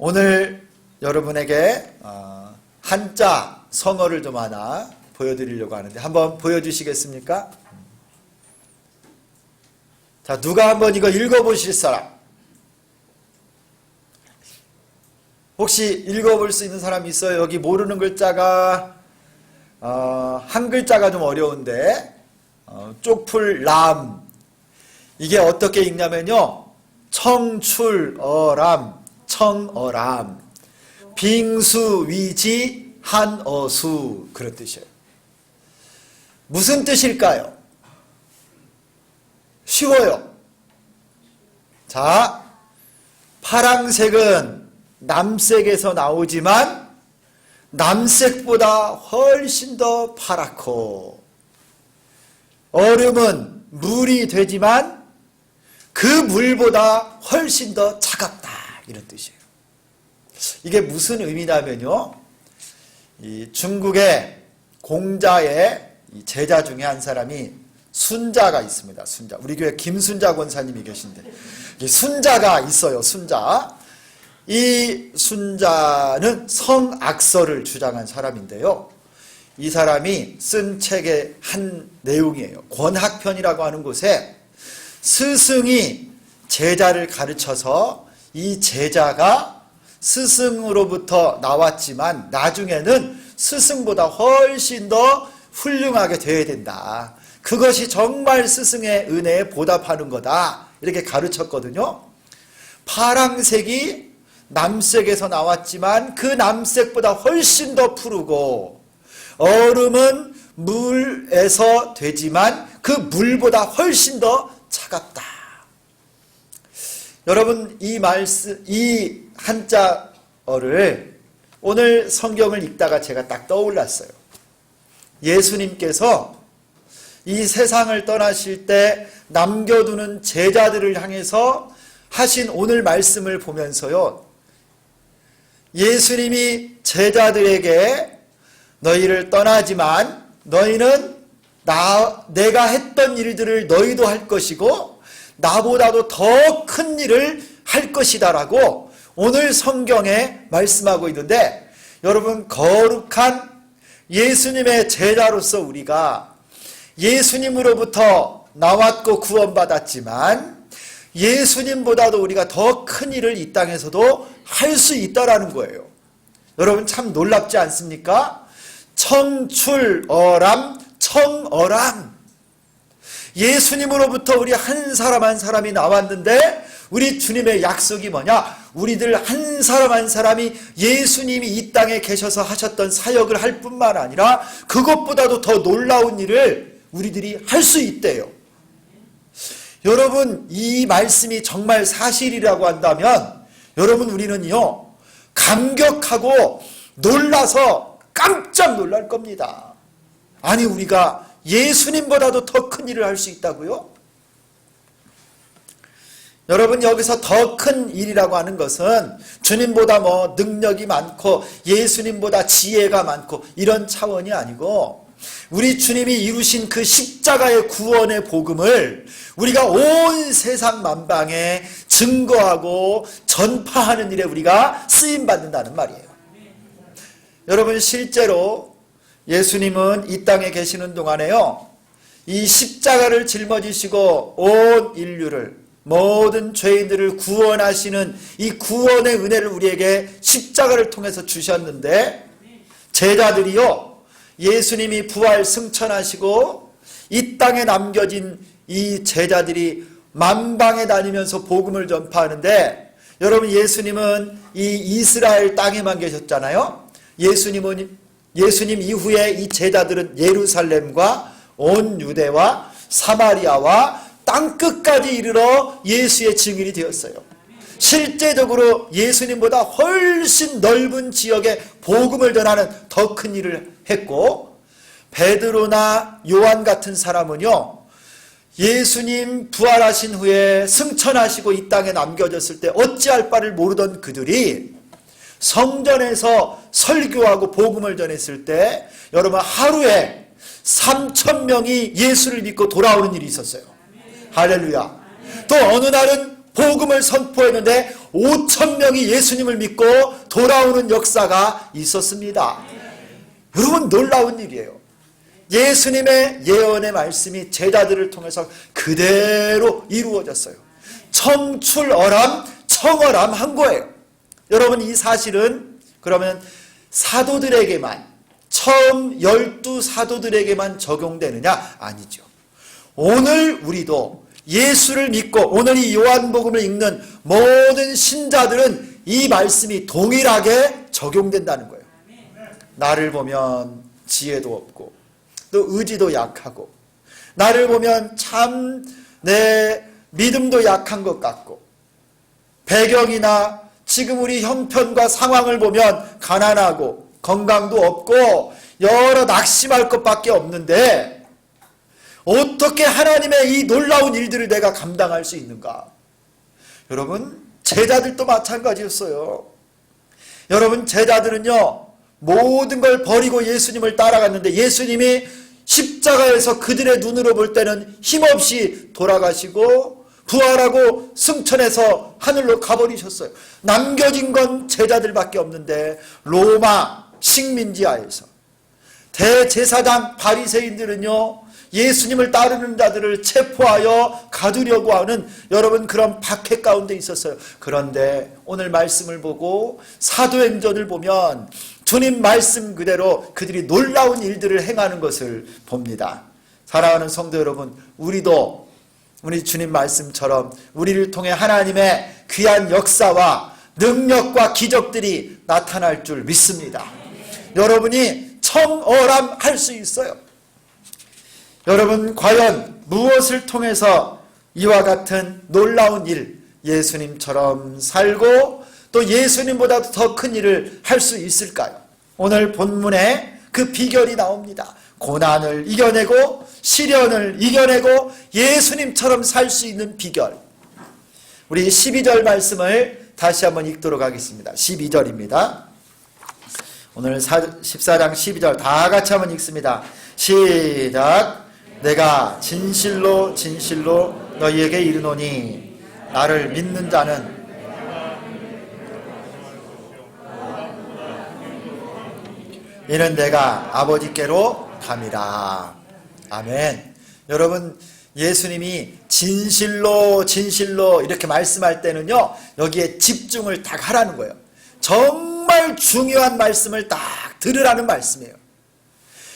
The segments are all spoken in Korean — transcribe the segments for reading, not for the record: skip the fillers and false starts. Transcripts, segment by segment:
오늘 여러분에게 한자 성어를 좀 하나 보여드리려고 하는데 한번 보여주시겠습니까? 자, 누가 한번 이거 읽어보실 사람? 혹시 읽어볼 수 있는 사람 있어요? 여기 모르는 글자가 한 글자가 좀 어려운데 쪽풀람, 이게 어떻게 읽냐면요, 청출어람, 청어람, 빙수위지 한어수, 그런 뜻이에요. 무슨 뜻일까요? 쉬워요. 자, 파랑색은 남색에서 나오지만 남색보다 훨씬 더 파랗고, 얼음은 물이 되지만 그 물보다 훨씬 더 차갑다, 이런 뜻이에요. 이게 무슨 의미냐면요, 이 중국의 공자의 제자 중에 한 사람이 순자가 있습니다. 순자. 우리 교회 김순자 권사님이 계신데, 이 순자가 있어요. 순자. 이 순자는 성악설을 주장한 사람인데요, 이 사람이 쓴 책의 한 내용이에요. 권학편이라고 하는 곳에 스승이 제자를 가르쳐서 이 제자가 스승으로부터 나왔지만 나중에는 스승보다 훨씬 더 훌륭하게 되어야 된다. 그것이 정말 스승의 은혜에 보답하는 거다. 이렇게 가르쳤거든요. 파랑색이 남색에서 나왔지만 그 남색보다 훨씬 더 푸르고, 얼음은 물에서 되지만 그 물보다 훨씬 더 차갑다. 여러분, 이 한자어를 오늘 성경을 읽다가 제가 딱 떠올랐어요. 예수님께서 이 세상을 떠나실 때 남겨두는 제자들을 향해서 하신 오늘 말씀을 보면서요, 예수님이 제자들에게 너희를 떠나지만 너희는 내가 했던 일들을 너희도 할 것이고 나보다도 더 큰 일을 할 것이다 라고 오늘 성경에 말씀하고 있는데, 여러분, 거룩한 예수님의 제자로서 우리가 예수님으로부터 나왔고 구원받았지만 예수님보다도 우리가 더 큰 일을 이 땅에서도 할 수 있다라는 거예요. 여러분, 참 놀랍지 않습니까? 청출어람, 청어람. 예수님으로부터 우리 한 사람 한 사람이 나왔는데 우리 주님의 약속이 뭐냐? 우리들 한 사람 한 사람이 예수님이 이 땅에 계셔서 하셨던 사역을 할 뿐만 아니라 그것보다도 더 놀라운 일을 우리들이 할 수 있대요. 여러분, 이 말씀이 정말 사실이라고 한다면 여러분, 우리는요, 감격하고 놀라서 깜짝 놀랄 겁니다. 아니, 우리가 예수님보다도 더 큰 일을 할 수 있다고요? 여러분, 여기서 더 큰 일이라고 하는 것은 주님보다 능력이 많고 예수님보다 지혜가 많고 이런 차원이 아니고, 우리 주님이 이루신 그 십자가의 구원의 복음을 우리가 온 세상 만방에 증거하고 전파하는 일에 우리가 쓰임받는다는 말이에요. 여러분, 실제로 예수님은 이 땅에 계시는 동안에요, 이 십자가를 짊어지시고 온 인류를, 모든 죄인들을 구원하시는 이 구원의 은혜를 우리에게 십자가를 통해서 주셨는데, 제자들이요, 예수님이 부활 승천하시고 이 땅에 남겨진 이 제자들이 만방에 다니면서 복음을 전파하는데, 여러분, 예수님은 이 이스라엘 땅에만 계셨잖아요. 예수님 이후에 이 제자들은 예루살렘과 온 유대와 사마리아와 땅끝까지 이르러 예수의 증인이 되었어요. 실제적으로 예수님보다 훨씬 넓은 지역에 복음을 전하는 더 큰 일을 했고, 베드로나 요한 같은 사람은요, 예수님 부활하신 후에 승천하시고 이 땅에 남겨졌을 때 어찌할 바를 모르던 그들이 성전에서 설교하고 복음을 전했을 때 여러분, 하루에 3,000명이 예수를 믿고 돌아오는 일이 있었어요. 할렐루야. 또 어느 날은 복음을 선포했는데 5천 명이 예수님을 믿고 돌아오는 역사가 있었습니다. 여러분, 놀라운 일이에요. 예수님의 예언의 말씀이 제자들을 통해서 그대로 이루어졌어요. 청출어람 청어람한 거예요. 여러분, 이 사실은 그러면 사도들에게만, 처음 12사도들에게만 적용되느냐? 아니죠. 오늘 우리도 예수를 믿고 오늘 이 요한복음을 읽는 모든 신자들은 이 말씀이 동일하게 적용된다는 거예요. 나를 보면 지혜도 없고 또 의지도 약하고, 나를 보면 참 내 믿음도 약한 것 같고, 배경이나 지금 우리 형편과 상황을 보면 가난하고 건강도 없고 여러 낙심할 것밖에 없는데 어떻게 하나님의 이 놀라운 일들을 내가 감당할 수 있는가? 여러분, 제자들도 마찬가지였어요. 여러분, 제자들은요, 모든 걸 버리고 예수님을 따라갔는데 예수님이 십자가에서 그들의 눈으로 볼 때는 힘없이 돌아가시고 부활하고 승천해서 하늘로 가버리셨어요. 남겨진 건 제자들밖에 없는데 로마 식민지하에서 대제사장 바리새인들은요, 예수님을 따르는 자들을 체포하여 가두려고 하는 여러분 그런 박해 가운데 있었어요. 그런데 오늘 말씀을 보고 사도행전을 보면 주님 말씀 그대로 그들이 놀라운 일들을 행하는 것을 봅니다. 사랑하는 성도 여러분, 우리도 우리 주님 말씀처럼 우리를 통해 하나님의 귀한 역사와 능력과 기적들이 나타날 줄 믿습니다. 여러분이 청어람할 수 있어요. 여러분, 과연 무엇을 통해서 이와 같은 놀라운 일, 예수님처럼 살고 또 예수님보다 더 큰 일을 할 수 있을까요? 오늘 본문에 그 비결이 나옵니다. 고난을 이겨내고 시련을 이겨내고 예수님처럼 살 수 있는 비결. 우리 12절 말씀을 다시 한번 읽도록 하겠습니다. 12절입니다. 오늘 14장 12절 다 같이 한번 읽습니다. 시작. 내가 진실로 진실로 너희에게 이르노니 나를 믿는 자는 이는 내가 아버지께로 감이라. 아멘. 여러분, 예수님이 진실로 진실로 이렇게 말씀할 때는요, 여기에 집중을 딱 하라는 거예요. 정말 중요한 말씀을 딱 들으라는 말씀이에요.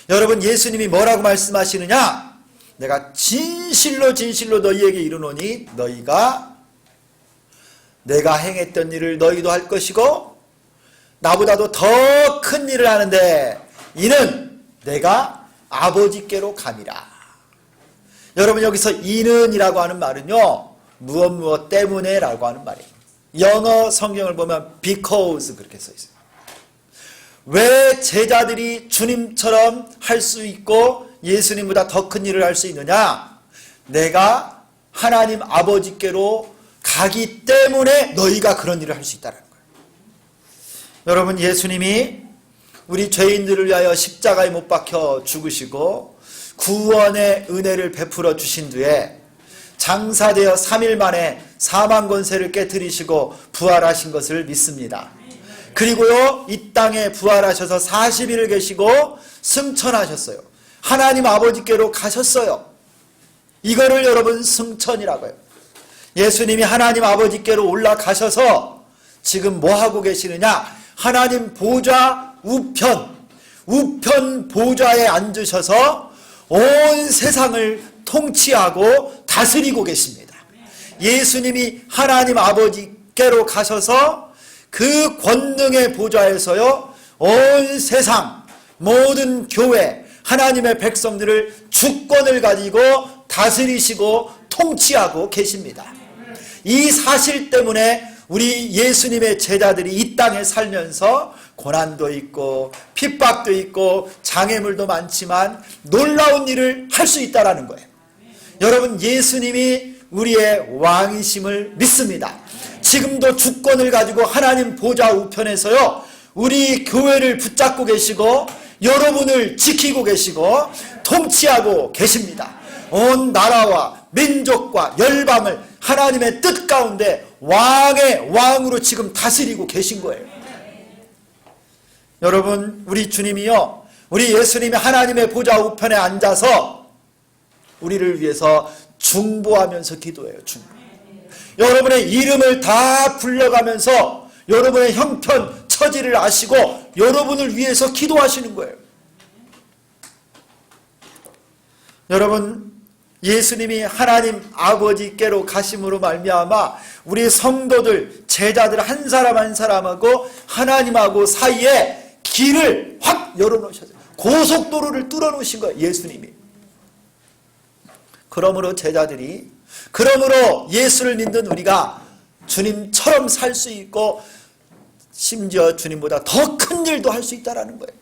여러분, 예수님이 뭐라고 말씀하시느냐? 내가 진실로 진실로 너희에게 이르노니 너희가 내가 행했던 일을 너희도 할 것이고 나보다도 더 큰 일을 하는데 이는 내가 아버지께로 감이라. 여러분, 여기서 이는이라고 하는 말은요, 무엇 때문에 라고 하는 말이에요. 영어 성경을 보면 because 그렇게 써 있어요. 왜 제자들이 주님처럼 할 수 있고 예수님보다 더 큰 일을 할 수 있느냐? 내가 하나님 아버지께로 가기 때문에 너희가 그런 일을 할 수 있다는 거예요. 여러분, 예수님이 우리 죄인들을 위하여 십자가에 못 박혀 죽으시고 구원의 은혜를 베풀어 주신 뒤에 장사되어 3일 만에 사망 권세를 깨뜨리시고 부활하신 것을 믿습니다. 그리고요, 이 땅에 부활하셔서 40일을 계시고 승천하셨어요. 하나님 아버지께로 가셨어요. 이거를 여러분 승천이라고 해요. 예수님이 하나님 아버지께로 올라가셔서 지금 뭐하고 계시느냐? 하나님 보좌 우편 보좌에 앉으셔서 온 세상을 통치하고 다스리고 계십니다. 예수님이 하나님 아버지께로 가셔서 그 권능의 보좌에서요, 온 세상 모든 교회 하나님의 백성들을 주권을 가지고 다스리시고 통치하고 계십니다. 이 사실 때문에 우리 예수님의 제자들이 이 땅에 살면서 고난도 있고 핍박도 있고 장애물도 많지만 놀라운 일을 할 수 있다는 거예요. 여러분, 예수님이 우리의 왕이심을 믿습니다. 지금도 주권을 가지고 하나님 보좌 우편에서요, 우리 교회를 붙잡고 계시고 여러분을 지키고 계시고 통치하고 계십니다. 온 나라와 민족과 열방을 하나님의 뜻 가운데 왕의 왕으로 지금 다스리고 계신 거예요. 여러분, 우리 주님이요, 우리 예수님이 하나님의 보좌 우편에 앉아서 우리를 위해서 중보하면서 기도해요. 중보. 여러분의 이름을 다 불러가면서 여러분의 형편, 처지를 아시고 여러분을 위해서 기도하시는 거예요. 여러분, 예수님이 하나님 아버지께로 가심으로 말미암아 우리 성도들, 제자들 한 사람 한 사람하고 하나님하고 사이에 길을 확 열어놓으셨어요. 고속도로를 뚫어놓으신 거예요, 예수님이. 그러므로 제자들이, 그러므로 예수를 믿는 우리가 주님처럼 살 수 있고 심지어 주님보다 더 큰 일도 할 수 있다는 거예요.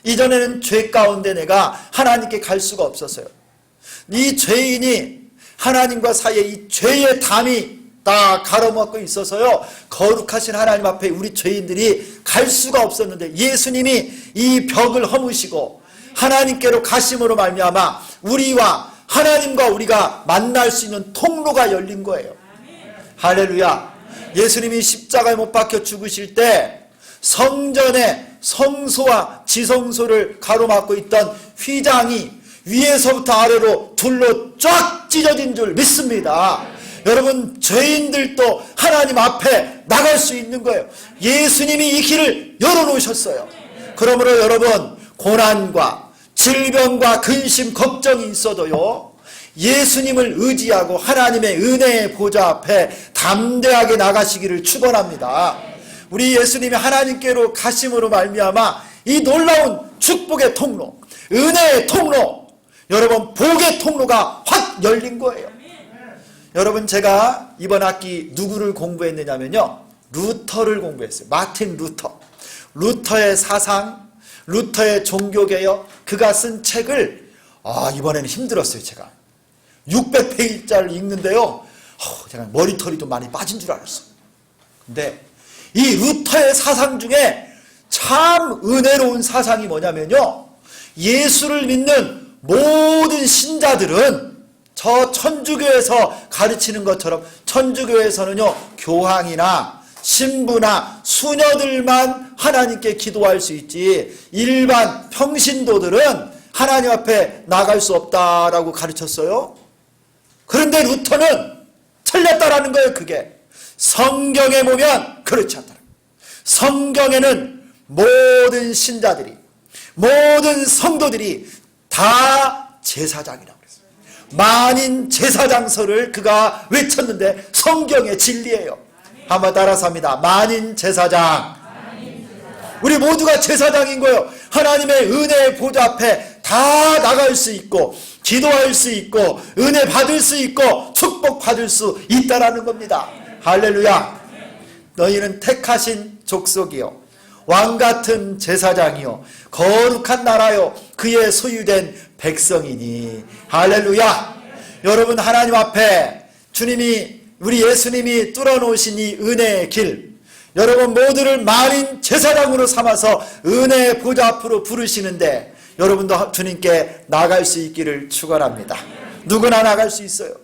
이전에는 죄 가운데 내가 하나님께 갈 수가 없었어요. 이 죄인이 하나님과 사이에 이 죄의 담이 다 가로막고 있어서요, 거룩하신 하나님 앞에 우리 죄인들이 갈 수가 없었는데 예수님이 이 벽을 허무시고 하나님께로 가심으로 말미암아 우리와 하나님과 우리가 만날 수 있는 통로가 열린 거예요. 할렐루야. 예수님이 십자가에 못 박혀 죽으실 때 성전의 성소와 지성소를 가로막고 있던 휘장이 위에서부터 아래로 둘로 쫙 찢어진 줄 믿습니다. 여러분, 죄인들도 하나님 앞에 나갈 수 있는 거예요. 예수님이 이 길을 열어놓으셨어요. 그러므로 여러분, 고난과 질병과 근심, 걱정이 있어도요, 예수님을 의지하고 하나님의 은혜의 보좌 앞에 담대하게 나가시기를 축원합니다. 우리 예수님이 하나님께로 가심으로 말미암아 이 놀라운 축복의 통로, 은혜의 통로, 여러분 복의 통로가 확 열린 거예요. 여러분, 제가 이번 학기 누구를 공부했느냐면요, 루터를 공부했어요. 마틴 루터. 루터의 사상, 루터의 종교개혁, 그가 쓴 책을 이번에는 힘들었어요. 제가 600페이지짜리를 읽는데요, 제가 머리털이 좀 많이 빠진 줄 알았어요. 근데 이 루터의 사상 중에 참 은혜로운 사상이 뭐냐면요, 예수를 믿는 모든 신자들은 저 천주교에서 가르치는 것처럼, 천주교에서는요, 교황이나 신부나 수녀들만 하나님께 기도할 수 있지 일반 평신도들은 하나님 앞에 나갈 수 없다라고 가르쳤어요. 그런데 루터는 틀렸다라는 거예요. 그게 성경에 보면 그렇지 않다. 성경에는 모든 신자들이, 모든 성도들이 다 제사장이라고 그랬어요. 만인 제사장서를 그가 외쳤는데 성경의 진리예요. 한번 따라서 합니다. 만인 제사장. 우리 모두가 제사장인 거예요. 하나님의 은혜의 보좌 앞에 다 나갈 수 있고 기도할 수 있고 은혜 받을 수 있고 축복 받을 수 있다라는 겁니다. 할렐루야. 너희는 택하신 족속이요, 왕같은 제사장이요, 거룩한 나라요, 그의 소유된 백성이니. 할렐루야. 여러분, 하나님 앞에 주님이, 우리 예수님이 뚫어놓으신 이 은혜의 길, 여러분 모두를 만인 제사장으로 삼아서 은혜의 보좌 앞으로 부르시는데 여러분도 주님께 나갈 수 있기를 축원합니다. 누구나 나갈 수 있어요.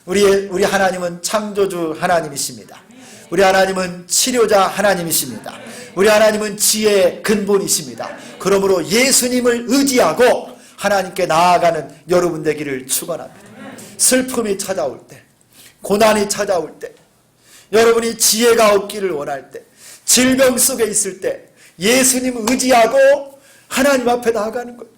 우리 하나님은 창조주 하나님이십니다. 우리 하나님은 치료자 하나님이십니다. 우리 하나님은 지혜의 근본이십니다. 그러므로 예수님을 의지하고 하나님께 나아가는 여러분 되기를 축원합니다. 슬픔이 찾아올 때, 고난이 찾아올 때, 여러분이 지혜가 없기를 원할 때, 질병 속에 있을 때 예수님 의지하고 하나님 앞에 나아가는 거예요.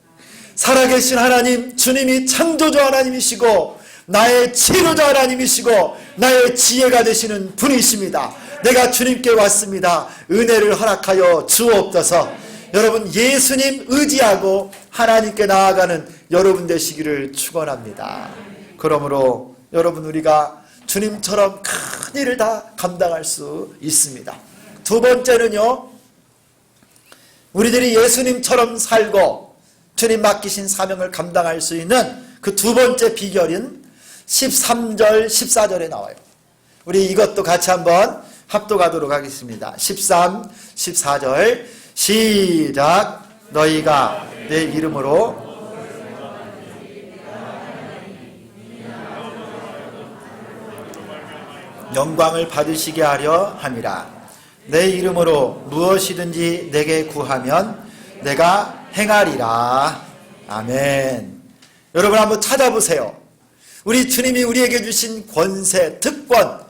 살아계신 하나님, 주님이 창조주 하나님이시고 나의 치료자 하나님이시고 나의 지혜가 되시는 분이십니다. 내가 주님께 왔습니다. 은혜를 허락하여 주옵소서. 여러분, 예수님 의지하고 하나님께 나아가는 여러분 되시기를 축원합니다. 그러므로 여러분, 우리가 주님처럼 큰 일을 다 감당할 수 있습니다. 두 번째는요, 우리들이 예수님처럼 살고 주님 맡기신 사명을 감당할 수 있는 그 두 번째 비결인 13절, 14절에 나와요. 우리 이것도 같이 한번 합독하도록 하겠습니다. 13, 14절 시작. 너희가 내 이름으로 영광을 받으시게 하려 함이라. 내 이름으로 무엇이든지 내게 구하면 내가 행하리라. 아멘. 여러분 한번 찾아보세요. 우리 주님이 우리에게 주신 권세, 특권,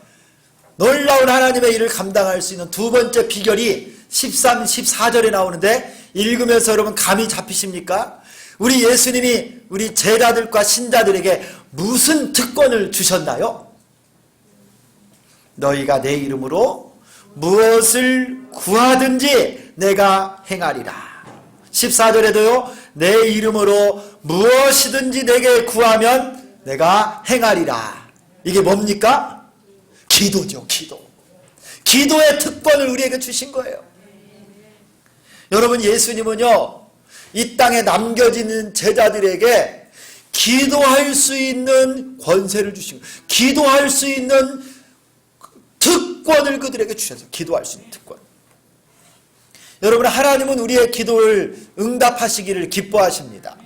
놀라운 하나님의 일을 감당할 수 있는 두 번째 비결이 13, 14절에 나오는데 읽으면서 여러분 감이 잡히십니까? 우리 예수님이 우리 제자들과 신자들에게 무슨 특권을 주셨나요? 너희가 내 이름으로 무엇을 구하든지 내가 행하리라. 14절에도요. 내 이름으로 무엇이든지 내게 구하면 내가 행하리라. 이게 뭡니까? 기도죠. 기도. 기도의 특권을 우리에게 주신 거예요. 여러분 예수님은요. 이 땅에 남겨지는 제자들에게 기도할 수 있는 권세를 주신 거예요. 기도할 수 있는 특권을 그들에게 주셔서 기도할 수 있는 특권. 여러분 하나님은 우리의 기도를 응답하시기를 기뻐하십니다.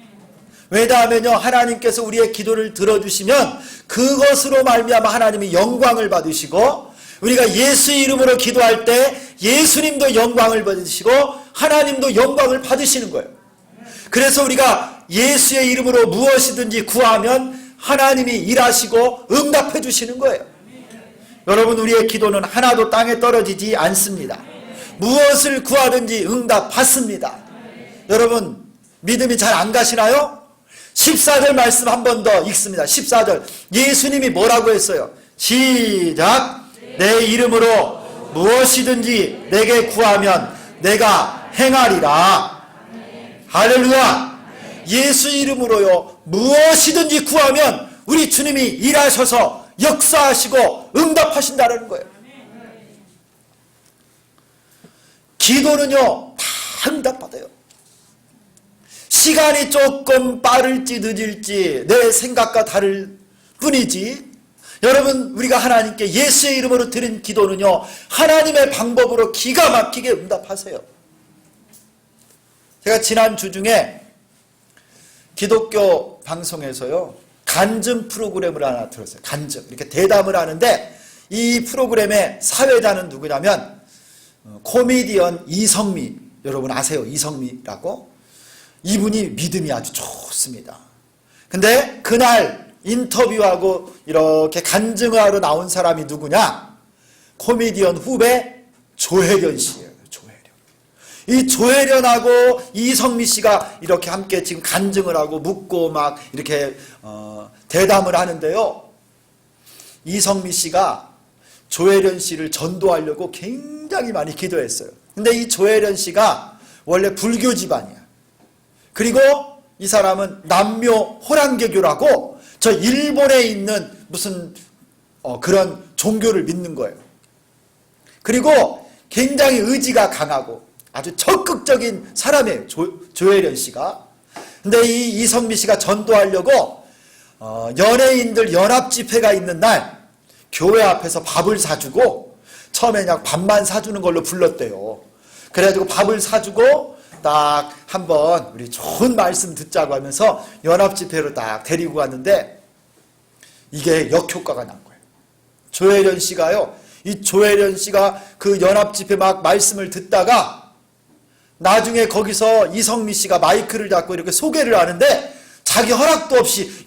왜냐하면요 하나님께서 우리의 기도를 들어주시면 그것으로 말미암아 하나님이 영광을 받으시고 우리가 예수의 이름으로 기도할 때 예수님도 영광을 받으시고 하나님도 영광을 받으시는 거예요. 그래서 우리가 예수의 이름으로 무엇이든지 구하면 하나님이 일하시고 응답해 주시는 거예요. 여러분 우리의 기도는 하나도 땅에 떨어지지 않습니다. 무엇을 구하든지 응답 받습니다. 여러분 믿음이 잘 안 가시나요? 14절 말씀 한 번 더 읽습니다. 14절 예수님이 뭐라고 했어요? 시작. 내 이름으로 무엇이든지 내게 구하면 내가 행하리라. 할렐루야. 예수 이름으로요 무엇이든지 구하면 우리 주님이 일하셔서 역사하시고 응답하신다는 거예요. 기도는요 다 응답받아요. 시간이 조금 빠를지 늦을지 내 생각과 다를 뿐이지 여러분 우리가 하나님께 예수의 이름으로 드린 기도는요 하나님의 방법으로 기가 막히게 응답하세요. 제가 지난 주 중에 기독교 방송에서요 간증 프로그램을 하나 들었어요. 간증 이렇게 대담을 하는데 이 프로그램의 사회자는 누구냐면 코미디언 이성미, 여러분 아세요? 이성미라고? 이분이 믿음이 아주 좋습니다. 근데 그날 인터뷰하고 이렇게 간증을 하러 나온 사람이 누구냐? 코미디언 후배 조혜련 씨예요. 조혜련. 이 조혜련하고 이성미 씨가 이렇게 함께 지금 간증을 하고 묻고 막 이렇게 대담을 하는데요. 이성미 씨가 조혜련 씨를 전도하려고 굉장히 많이 기도했어요. 근데 이 조혜련 씨가 원래 불교 집안이야. 그리고 이 사람은 남묘 호랑개교라고 저 일본에 있는 무슨 그런 종교를 믿는 거예요. 그리고 굉장히 의지가 강하고 아주 적극적인 사람이에요. 조혜련 씨가. 근데 이 이성미 씨가 전도하려고 연예인들 연합집회가 있는 날 교회 앞에서 밥을 사주고 처음에 그냥 밥만 사주는 걸로 불렀대요. 그래가지고 밥을 사주고 딱 한번 우리 좋은 말씀 듣자고 하면서 연합집회로 딱 데리고 갔는데 이게 역효과가 난 거예요. 조혜련 씨가요. 이 조혜련 씨가 그 연합집회 막 말씀을 듣다가 나중에 거기서 이성미 씨가 마이크를 잡고 이렇게 소개를 하는데 자기 허락도 없이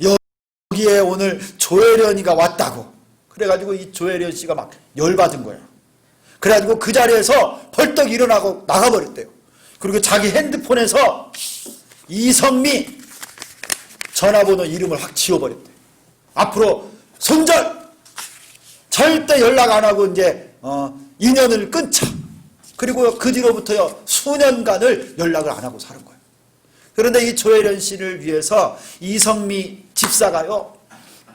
여기에 오늘 조혜련이가 왔다고. 그래가지고 이 조혜련 씨가 막 열받은 거예요. 그래가지고 그 자리에서 벌떡 일어나고 나가버렸대요. 그리고 자기 핸드폰에서 이성미 전화번호 이름을 확 지워버렸대요. 앞으로 손절! 절대 연락 안 하고 이제 인연을 끊자. 그리고 그 뒤로부터요 수년간을 연락을 안 하고 사는 거예요. 그런데 이 조혜련 씨를 위해서 이성미 집사가요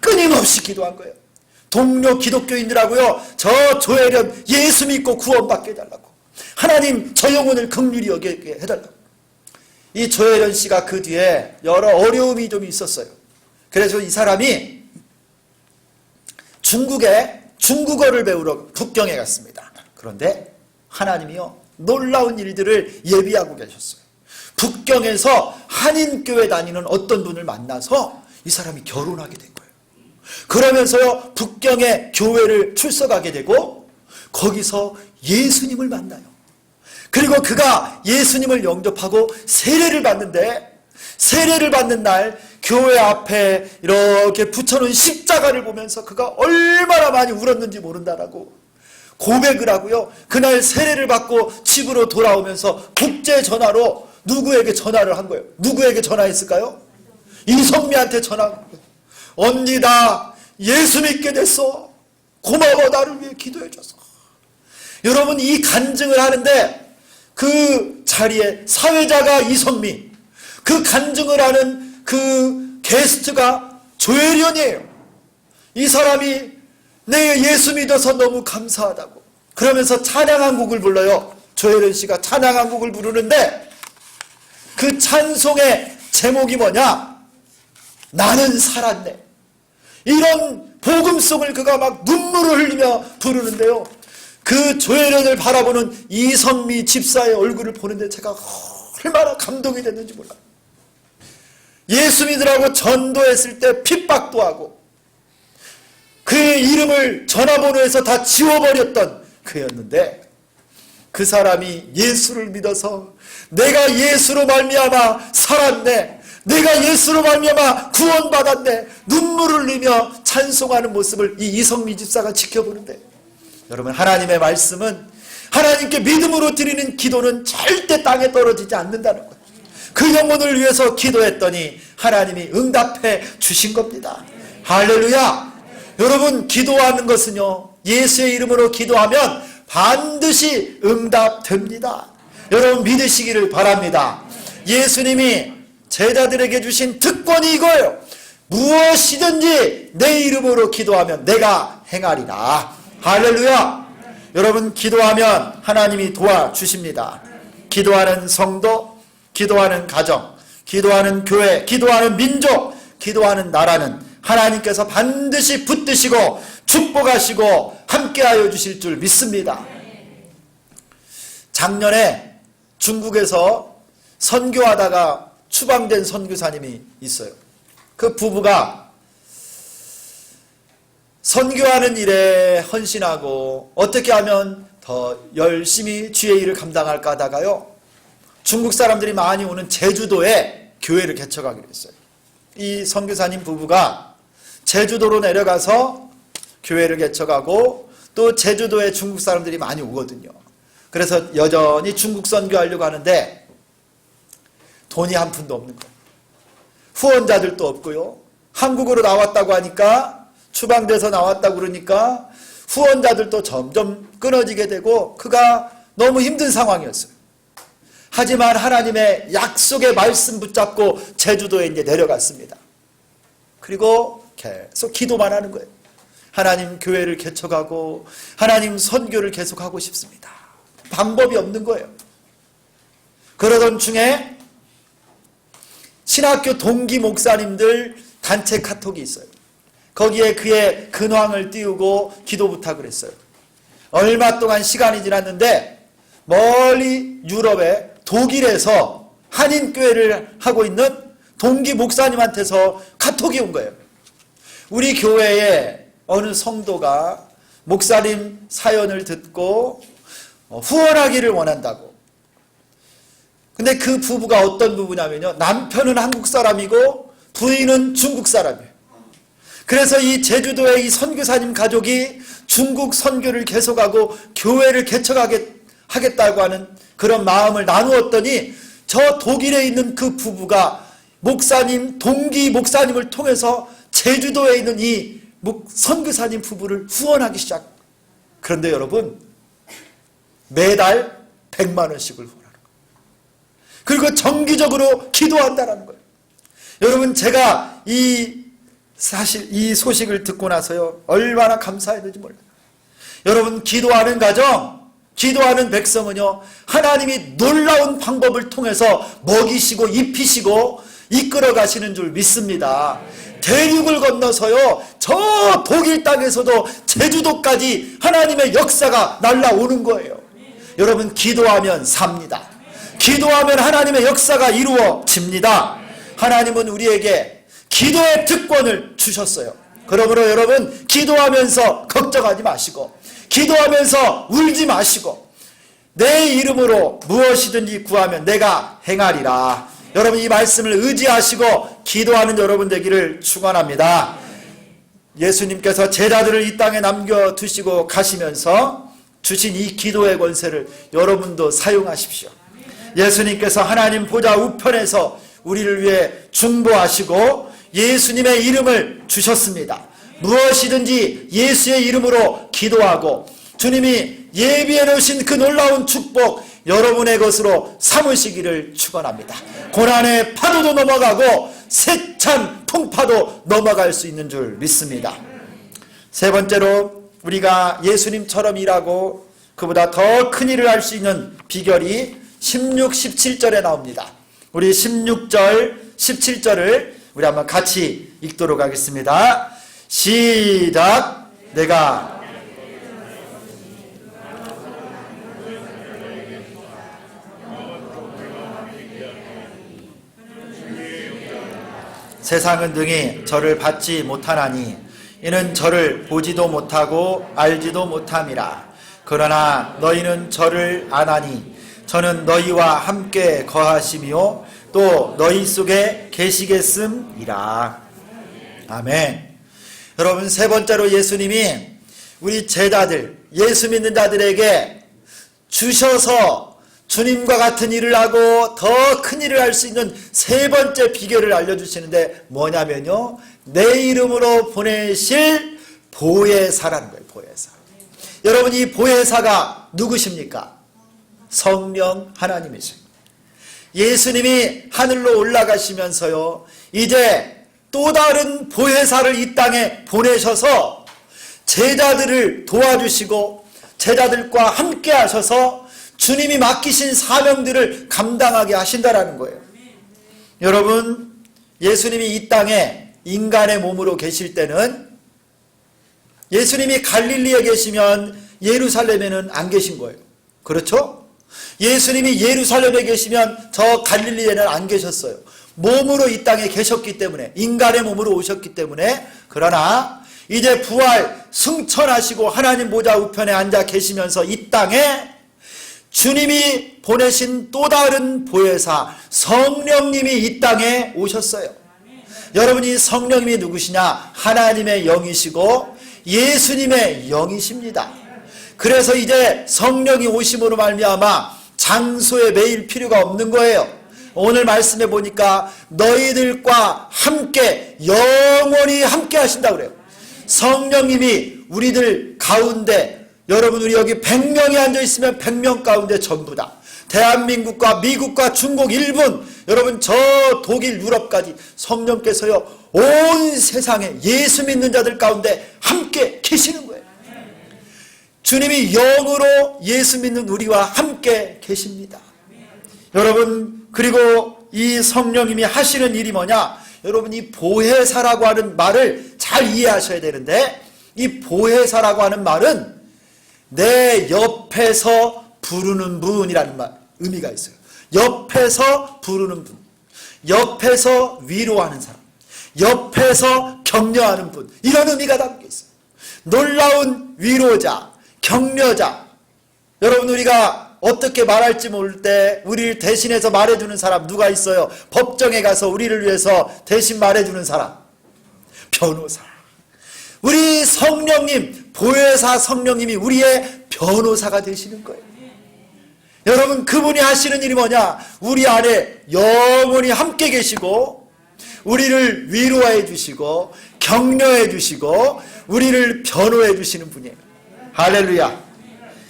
끊임없이 기도한 거예요. 동료 기독교인들하고요 저 조혜련 예수 믿고 구원받게 해달라고. 하나님 저 영혼을 긍휼히 여기게 해달라고. 이 조혜련 씨가 그 뒤에 여러 어려움이 좀 있었어요. 그래서 이 사람이 중국에 중국어를 배우러 북경에 갔습니다. 그런데 하나님이요 놀라운 일들을 예비하고 계셨어요. 북경에서 한인교회 다니는 어떤 분을 만나서 이 사람이 결혼하게 된 거예요. 그러면서요 북경의 교회를 출석하게 되고 거기서 예수님을 만나요. 그리고 그가 예수님을 영접하고 세례를 받는데, 세례를 받는 날 교회 앞에 이렇게 붙여놓은 십자가를 보면서 그가 얼마나 많이 울었는지 모른다라고 고백을 하고요. 그날 세례를 받고 집으로 돌아오면서 국제 전화로 누구에게 전화를 한 거예요. 누구에게 전화했을까요? 이성미한테 전화한 거예요. 언니 나 예수 믿게 됐어. 고마워, 나를 위해 기도해줘서. 여러분, 이 간증을 하는데 그 자리에 사회자가 이성미, 그 간증을 하는 그 게스트가 조혜련이에요. 이 사람이 내 예수 믿어서 너무 감사하다고 그러면서 찬양 한 곡을 불러요. 조혜련 씨가 찬양 한 곡을 부르는데 그 찬송의 제목이 뭐냐? 나는 살았네. 이런 복음송을 그가 막 눈물을 흘리며 부르는데요. 그 조혜련을 바라보는 이성미 집사의 얼굴을 보는데 제가 얼마나 감동이 됐는지 몰라요. 예수 믿으라고 전도했을 때 핍박도 하고 그의 이름을 전화번호에서 다 지워버렸던 그였는데 그 사람이 예수를 믿어서 내가 예수로 말미암아 살았네, 내가 예수로 말미암아 구원받았네, 눈물을 흘리며 찬송하는 모습을 이 이성미 집사가 지켜보는데, 여러분, 하나님의 말씀은 하나님께 믿음으로 드리는 기도는 절대 땅에 떨어지지 않는다는 거예요. 그 영혼을 위해서 기도했더니 하나님이 응답해 주신 겁니다. 할렐루야. 여러분, 기도하는 것은요, 예수의 이름으로 기도하면 반드시 응답됩니다. 여러분 믿으시기를 바랍니다. 예수님이 제자들에게 주신 특권이 이거예요. 무엇이든지 내 이름으로 기도하면 내가 행하리라. 할렐루야. 여러분, 기도하면 하나님이 도와주십니다. 기도하는 성도, 기도하는 가정, 기도하는 교회, 기도하는 민족, 기도하는 나라는 하나님께서 반드시 붙드시고 축복하시고 함께하여 주실 줄 믿습니다. 작년에 중국에서 선교하다가 추방된 선교사님이 있어요. 그 부부가 선교하는 일에 헌신하고 어떻게 하면 더 열심히 주의 일을 감당할까 하다가요, 중국 사람들이 많이 오는 제주도에 교회를 개척하기로 했어요. 이 선교사님 부부가 제주도로 내려가서 교회를 개척하고 또 제주도에 중국 사람들이 많이 오거든요. 그래서 여전히 중국 선교하려고 하는데 돈이 한 푼도 없는 거예요. 후원자들도 없고요. 한국으로 나왔다고 하니까, 추방돼서 나왔다고 그러니까 후원자들도 점점 끊어지게 되고 그가 너무 힘든 상황이었어요. 하지만 하나님의 약속의 말씀 붙잡고 제주도에 이제 내려갔습니다. 그리고 계속 기도만 하는 거예요. 하나님 교회를 개척하고 하나님 선교를 계속하고 싶습니다. 방법이 없는 거예요. 그러던 중에 신학교 동기 목사님들 단체 카톡이 있어요. 거기에 그의 근황을 띄우고 기도 부탁을 했어요. 얼마 동안 시간이 지났는데 멀리 유럽의 독일에서 한인교회를 하고 있는 동기 목사님한테서 카톡이 온 거예요. 우리 교회에 어느 성도가 목사님 사연을 듣고 후원하기를 원한다고. 근데 그 부부가 어떤 부부냐면요, 남편은 한국 사람이고 부인은 중국 사람이에요. 그래서 이 제주도의 이 선교사님 가족이 중국 선교를 계속하고 교회를 개척하겠다고 하는 그런 마음을 나누었더니 저 독일에 있는 그 부부가 목사님, 동기 목사님을 통해서 제주도에 있는 이 선교사님 부부를 후원하기 시작. 그런데 여러분, 매달 100만 원씩을 후원하는 거예요. 그리고 정기적으로 기도한다는 거예요. 여러분, 제가 사실 이 소식을 듣고 나서요, 얼마나 감사했는지 몰라요. 여러분, 기도하는 가정, 기도하는 백성은요, 하나님이 놀라운 방법을 통해서 먹이시고 입히시고 이끌어 가시는 줄 믿습니다. 대륙을 건너서요, 저 독일 땅에서도 제주도까지 하나님의 역사가 날라오는 거예요. 여러분, 기도하면 삽니다. 기도하면 하나님의 역사가 이루어집니다. 하나님은 우리에게 기도의 특권을 주셨어요. 그러므로 여러분 기도하면서 걱정하지 마시고 기도하면서 울지 마시고 내 이름으로 무엇이든지 구하면 내가 행하리라. 여러분 이 말씀을 의지하시고 기도하는 여러분 되기를 축원합니다. 예수님께서 제자들을 이 땅에 남겨두시고 가시면서 주신 이 기도의 권세를 여러분도 사용하십시오. 예수님께서 하나님 보좌 우편에서 우리를 위해 중보하시고 예수님의 이름을 주셨습니다. 무엇이든지 예수의 이름으로 기도하고 주님이 예비해 놓으신 그 놀라운 축복 여러분의 것으로 삼으시기를 축원합니다. 고난의 파도도 넘어가고 세찬 풍파도 넘어갈 수 있는 줄 믿습니다. 세 번째로 우리가 예수님처럼 일하고 그보다 더 큰 일을 할 수 있는 비결이 16, 17절에 나옵니다. 우리 16절, 17절을 우리 한번 같이 읽도록 하겠습니다. 시작. 내가 세상은 등이 저를 받지 못하나니 이는 저를 보지도 못하고 알지도 못함이라. 그러나 너희는 저를 아나니 저는 너희와 함께 거하시며 또 너희 속에 계시겠음이라. 아멘. 여러분 세 번째로 예수님이 우리 제자들 예수 믿는 자들에게 주셔서 주님과 같은 일을 하고 더 큰 일을 할 수 있는 세 번째 비결을 알려주시는데 뭐냐면요, 내 이름으로 보내실 보혜사라는 거예요. 보혜사. 여러분 이 보혜사가 누구십니까? 성령 하나님이십니다. 예수님이 하늘로 올라가시면서요 이제 또 다른 보혜사를 이 땅에 보내셔서 제자들을 도와주시고 제자들과 함께 하셔서 주님이 맡기신 사명들을 감당하게 하신다라는 거예요. 여러분 예수님이 이 땅에 인간의 몸으로 계실 때는 예수님이 갈릴리에 계시면 예루살렘에는 안 계신 거예요. 그렇죠? 예수님이 예루살렘에 계시면 저 갈릴리에는 안 계셨어요. 몸으로 이 땅에 계셨기 때문에, 인간의 몸으로 오셨기 때문에. 그러나 이제 부활 승천하시고 하나님 보좌 우편에 앉아 계시면서 이 땅에 주님이 보내신 또 다른 보혜사 성령님이 이 땅에 오셨어요. 여러분이 성령님이 누구시냐? 하나님의 영이시고 예수님의 영이십니다. 그래서 이제 성령이 오심으로 말미암아 장소에 매일 필요가 없는 거예요. 오늘 말씀해 보니까 너희들과 함께 영원히 함께 하신다고 그래요. 성령님이 우리들 가운데, 여러분 우리 여기 100명이 앉아있으면 100명 가운데 전부 다 대한민국과 미국과 중국, 일본, 여러분 저 독일, 유럽까지 성령께서요 온 세상에 예수 믿는 자들 가운데 함께 계시는 거예요. 주님이 영으로 예수 믿는 우리와 함께 계십니다. 여러분 그리고 이 성령님이 하시는 일이 뭐냐? 여러분 이 보혜사라고 하는 말을 잘 이해하셔야 되는데, 이 보혜사라고 하는 말은 내 옆에서 부르는 분이라는 의미가 있어요. 옆에서 부르는 분, 옆에서 위로하는 사람, 옆에서 격려하는 분, 이런 의미가 담겨 있어요. 놀라운 위로자, 격려자. 여러분 우리가 어떻게 말할지 모를 때 우리를 대신해서 말해주는 사람 누가 있어요? 법정에 가서 우리를 위해서 대신 말해주는 사람, 변호사. 우리 성령님, 보혜사 성령님이 우리의 변호사가 되시는 거예요. 여러분 그분이 하시는 일이 뭐냐? 우리 안에 영원히 함께 계시고 우리를 위로해 주시고 격려해 주시고 우리를 변호해 주시는 분이에요. 할렐루야.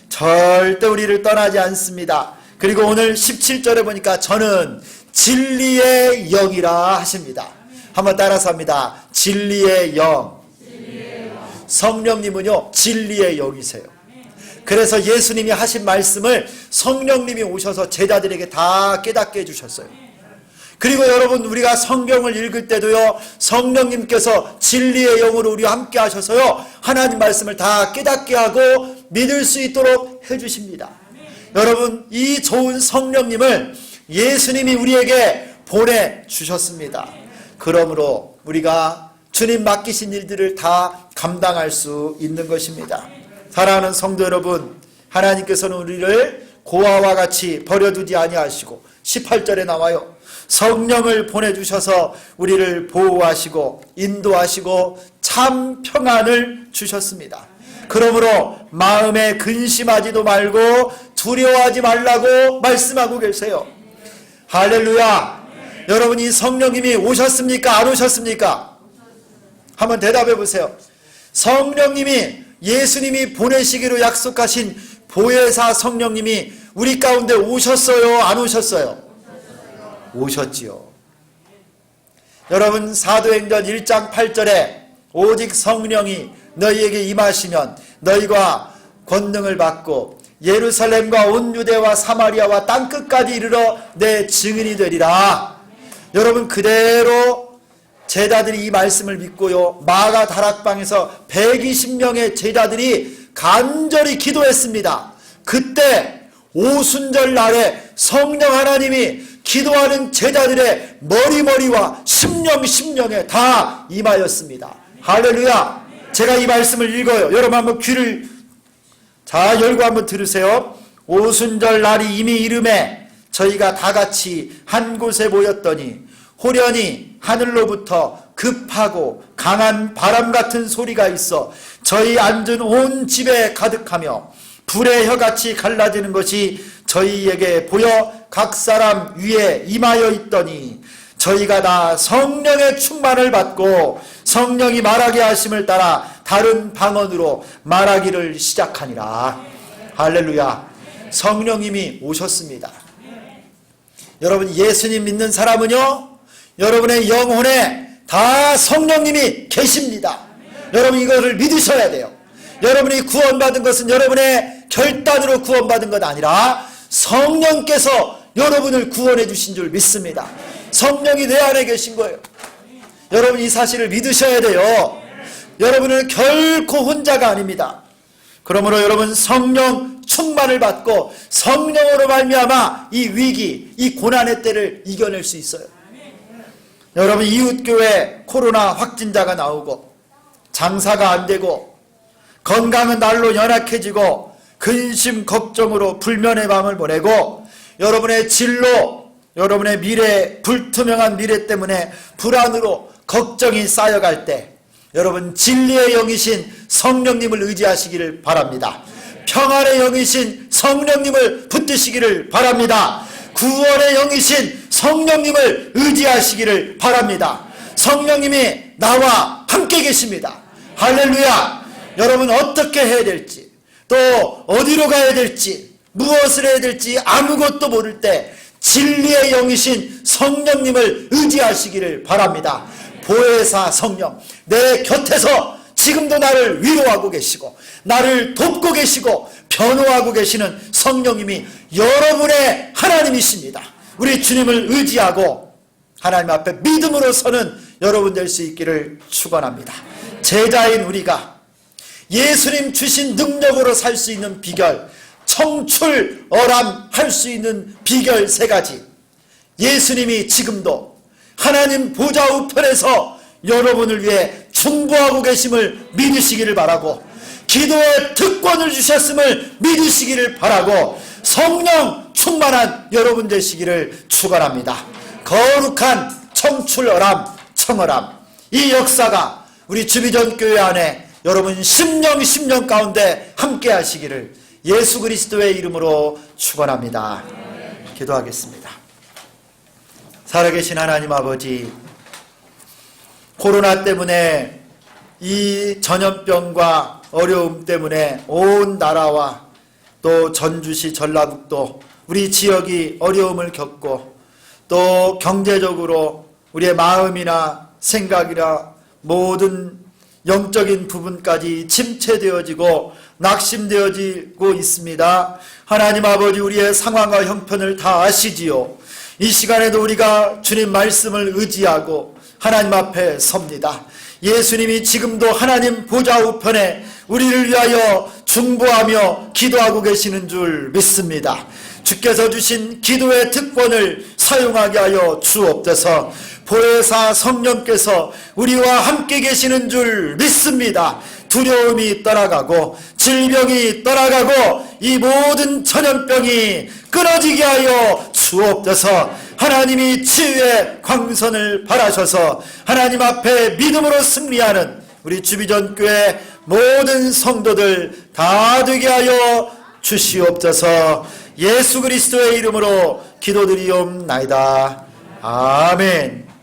절대 우리를 떠나지 않습니다. 그리고 오늘 17절에 보니까 저는 진리의 영이라 하십니다. 한번 따라서 합니다. 진리의 영. 성령님은요 진리의 영이세요. 그래서 예수님이 하신 말씀을 성령님이 오셔서 제자들에게 다 깨닫게 해주셨어요. 그리고 여러분 우리가 성경을 읽을 때도요 성령님께서 진리의 영으로 우리와 함께 하셔서요 하나님 말씀을 다 깨닫게 하고 믿을 수 있도록 해주십니다. 여러분 이 좋은 성령님을 예수님이 우리에게 보내주셨습니다. 그러므로 우리가 주님 맡기신 일들을 다 감당할 수 있는 것입니다. 사랑하는 성도 여러분, 하나님께서는 우리를 고아와 같이 버려두지 아니하시고 18절에 나와요. 성령을 보내주셔서 우리를 보호하시고 인도하시고 참 평안을 주셨습니다. 그러므로 마음에 근심하지도 말고 두려워하지 말라고 말씀하고 계세요. 할렐루야. 여러분이 성령님이 오셨습니까? 안 오셨습니까? 한번 대답해 보세요. 성령님이, 예수님이 보내시기로 약속하신 보혜사 성령님이 우리 가운데 오셨어요? 안 오셨어요? 오셨지요. 여러분, 사도행전 1장 8절에 오직 성령이 너희에게 임하시면 너희가 권능을 받고 예루살렘과 온 유대와 사마리아와 땅끝까지 이르러 내 증인이 되리라. 여러분, 그대로 제자들이 이 말씀을 믿고요, 마가 다락방에서 120명의 제자들이 간절히 기도했습니다. 그때 오순절 날에 성령 하나님이 기도하는 제자들의 머리머리와 심령에 다 임하였습니다. 할렐루야. 제가 이 말씀을 읽어요. 여러분 한번 귀를 자 열고 한번 들으세요. 오순절 날이 이미 이름에 저희가 다 같이 한 곳에 모였더니 호련히 하늘로부터 급하고 강한 바람 같은 소리가 있어 저희 앉은 온 집에 가득하며 불의 혀같이 갈라지는 것이 저희에게 보여 각 사람 위에 임하여 있더니 저희가 다 성령의 충만을 받고 성령이 말하게 하심을 따라 다른 방언으로 말하기를 시작하니라. 할렐루야. 성령님이 오셨습니다. 여러분, 예수님 믿는 사람은요, 여러분의 영혼에 다 성령님이 계십니다. 여러분, 이것을 믿으셔야 돼요. 여러분이 구원받은 것은 여러분의 결단으로 구원받은 것 아니라 성령께서 여러분을 구원해 주신 줄 믿습니다. 성령이 내 안에 계신 거예요. 여러분, 이 사실을 믿으셔야 돼요. 여러분은 결코 혼자가 아닙니다. 그러므로 여러분, 성령 충만을 받고 성령으로 말미암아 이 위기, 이 고난의 때를 이겨낼 수 있어요. 여러분, 이웃교회 코로나 확진자가 나오고 장사가 안 되고 건강은 날로 연약해지고 근심 걱정으로 불면의 밤을 보내고 여러분의 진로, 여러분의 미래, 불투명한 미래 때문에 불안으로 걱정이 쌓여갈 때 여러분, 진리의 영이신 성령님을 의지하시기를 바랍니다. 평안의 영이신 성령님을 붙드시기를 바랍니다. 구원의 영이신 성령님을 의지하시기를 바랍니다. 성령님이 나와 함께 계십니다. 할렐루야. 여러분, 어떻게 해야 될지, 또 어디로 가야 될지, 무엇을 해야 될지 아무것도 모를 때 진리의 영이신 성령님을 의지하시기를 바랍니다. 보혜사 성령, 내 곁에서 지금도 나를 위로하고 계시고 나를 돕고 계시고 변호하고 계시는 성령님이 여러분의 하나님이십니다. 우리 주님을 의지하고 하나님 앞에 믿음으로 서는 여러분 될 수 있기를 축원합니다. 제자인 우리가 예수님 주신 능력으로 살 수 있는 비결, 청출어람할 수 있는 비결 3가지. 예수님이 지금도 하나님 보좌 우편에서 여러분을 위해 중보하고 계심을 믿으시기를 바라고, 기도의 특권을 주셨음을 믿으시기를 바라고, 성령 충만한 여러분 되시기를 축원합니다. 거룩한 청출어람, 청어람, 이 역사가 우리 주비전교회 안에 여러분 심령 가운데 함께 하시기를 예수 그리스도의 이름으로 축원합니다. 기도하겠습니다. 살아계신 하나님 아버지, 코로나 때문에 이 전염병과 어려움 때문에 온 나라와 또 전주시, 전라북도 우리 지역이 어려움을 겪고 또 경제적으로 우리의 마음이나 생각이나 모든 영적인 부분까지 침체되어지고 낙심되어지고 있습니다. 하나님 아버지, 우리의 상황과 형편을 다 아시지요. 이 시간에도 우리가 주님 말씀을 의지하고 하나님 앞에 섭니다. 예수님이 지금도 하나님 보좌 우편에 우리를 위하여 중보하며 기도하고 계시는 줄 믿습니다. 주께서 주신 기도의 특권을 사용하게 하여 주옵소서. 보혜사 성령께서 우리와 함께 계시는 줄 믿습니다. 두려움이 떠나가고 질병이 떠나가고 이 모든 전염병이 끊어지게 하여 주옵소서. 하나님이 치유의 광선을 발하셔서 하나님 앞에 믿음으로 승리하는 우리 주비전교회 모든 성도들 다 되게 하여 주시옵소서. 예수 그리스도의 이름으로 기도드리옵나이다. 아멘.